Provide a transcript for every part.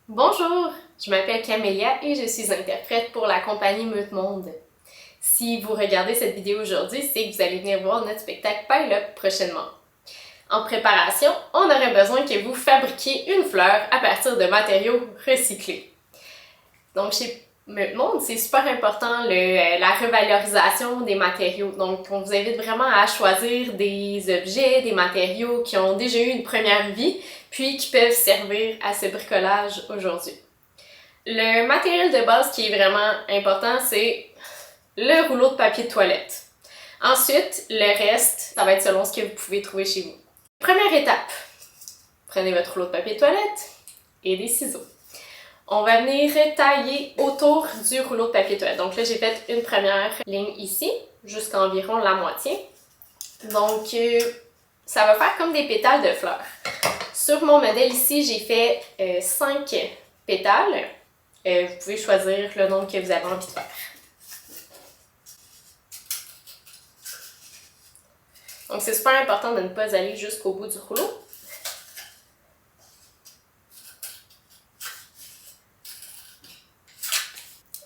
Bonjour, je m'appelle Camélia et je suis interprète pour la compagnie Meute Monde. Si vous regardez cette vidéo aujourd'hui, c'est que vous allez venir voir notre spectacle Pile-Up prochainement. En préparation, on aurait besoin que vous fabriquiez une fleur à partir de matériaux recyclés. Donc chez Meute Monde, c'est super important la revalorisation des matériaux. Donc on vous invite vraiment à choisir des objets, des matériaux qui ont déjà eu une première vie, puis qui peuvent servir à ce bricolage aujourd'hui. Le matériel de base qui est vraiment important, c'est le rouleau de papier de toilette. Ensuite, le reste, ça va être selon ce que vous pouvez trouver chez vous. Première étape, prenez votre rouleau de papier de toilette et des ciseaux. On va venir tailler autour du rouleau de papier de toilette. Donc là, j'ai fait une première ligne ici, jusqu'à environ la moitié. Donc, ça va faire comme des pétales de fleurs. Sur mon modèle ici, j'ai fait 5 pétales. Vous pouvez choisir le nombre que vous avez envie de faire. Donc c'est super important de ne pas aller jusqu'au bout du rouleau.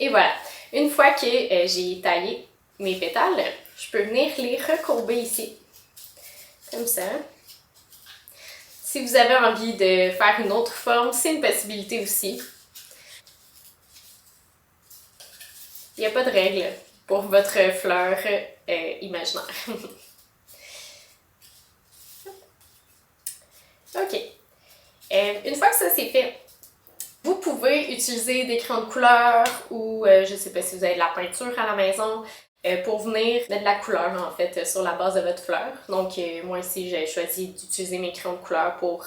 Et voilà, une fois que j'ai taillé mes pétales, je peux venir les recourber ici, comme ça. Si vous avez envie de faire une autre forme, c'est une possibilité aussi. Il n'y a pas de règle pour votre fleur imaginaire. Ok. Une fois que ça c'est fait, vous pouvez utiliser des crayons de couleur ou je ne sais pas si vous avez de la peinture à la maison pour venir mettre de la couleur en fait sur la base de votre fleur. Donc moi ici j'ai choisi d'utiliser mes crayons de couleur pour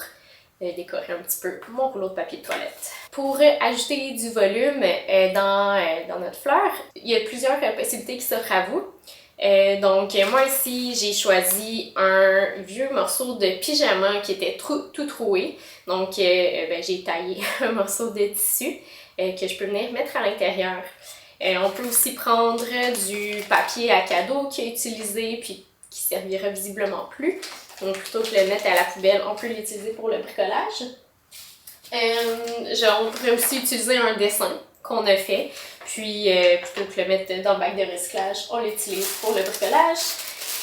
décorer un petit peu mon rouleau de papier de toilette. Pour ajouter du volume dans notre fleur, il y a plusieurs possibilités qui s'offrent à vous. Donc moi ici j'ai choisi un vieux morceau de pyjama qui était tout troué. Donc j'ai taillé un morceau de tissu que je peux venir mettre à l'intérieur. On peut aussi prendre du papier à cadeau qui est utilisé puis qui servira visiblement plus. Donc plutôt que de le mettre à la poubelle, on peut l'utiliser pour le bricolage. On pourrait aussi utiliser un dessin qu'on a fait, puis plutôt que le mettre dans le bac de recyclage, on l'utilise pour le bricolage.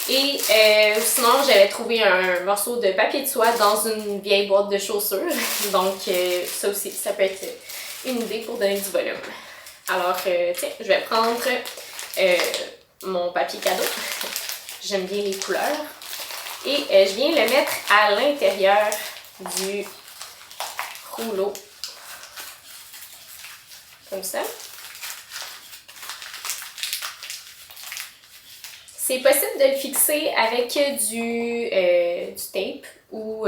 Et sinon, j'avais trouvé un morceau de papier de soie dans une vieille boîte de chaussures. Donc ça aussi, ça peut être une idée pour donner du volume. Alors tiens, je vais prendre mon papier cadeau. J'aime bien les couleurs. Et je viens le mettre à l'intérieur du rouleau. Comme ça. C'est possible de le fixer avec du tape ou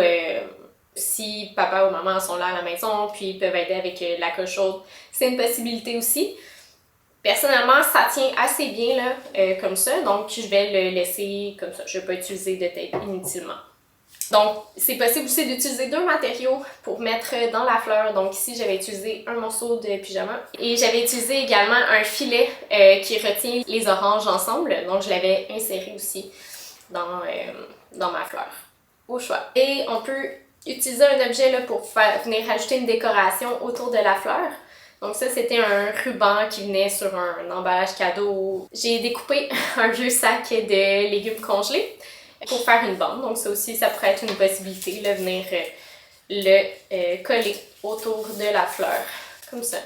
si papa ou maman sont là à la maison puis ils peuvent aider avec la colle chaude, c'est une possibilité aussi. Personnellement, ça tient assez bien là, comme ça, donc je vais le laisser comme ça. Je ne vais pas utiliser de tape inutilement. Donc, c'est possible aussi d'utiliser 2 matériaux pour mettre dans la fleur. Donc ici, j'avais utilisé un morceau de pyjama et j'avais utilisé également un filet qui retient les oranges ensemble. Donc, je l'avais inséré aussi dans ma fleur, au choix. Et on peut utiliser un objet là, pour venir ajouter une décoration autour de la fleur. Donc ça, c'était un ruban qui venait sur un emballage cadeau. J'ai découpé un vieux sac de légumes congelés pour faire une bande. Donc ça aussi, ça pourrait être une possibilité, là, venir le coller autour de la fleur, comme ça.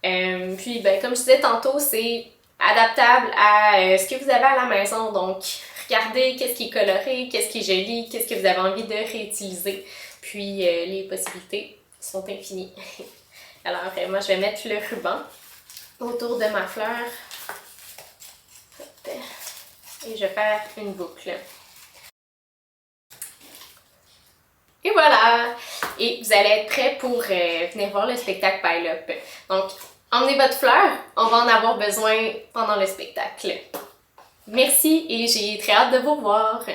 Puis, ben, comme je disais tantôt, c'est adaptable à ce que vous avez à la maison. Donc, regardez qu'est-ce qui est coloré, qu'est-ce qui est joli, qu'est-ce que vous avez envie de réutiliser. Puis, les possibilités sont infinies. Alors, moi, je vais mettre le ruban autour de ma fleur. Et je vais faire une boucle. Et voilà! Et vous allez être prêts pour venir voir le spectacle Pile-Up. Donc, emmenez votre fleur, on va en avoir besoin pendant le spectacle. Merci et j'ai très hâte de vous voir!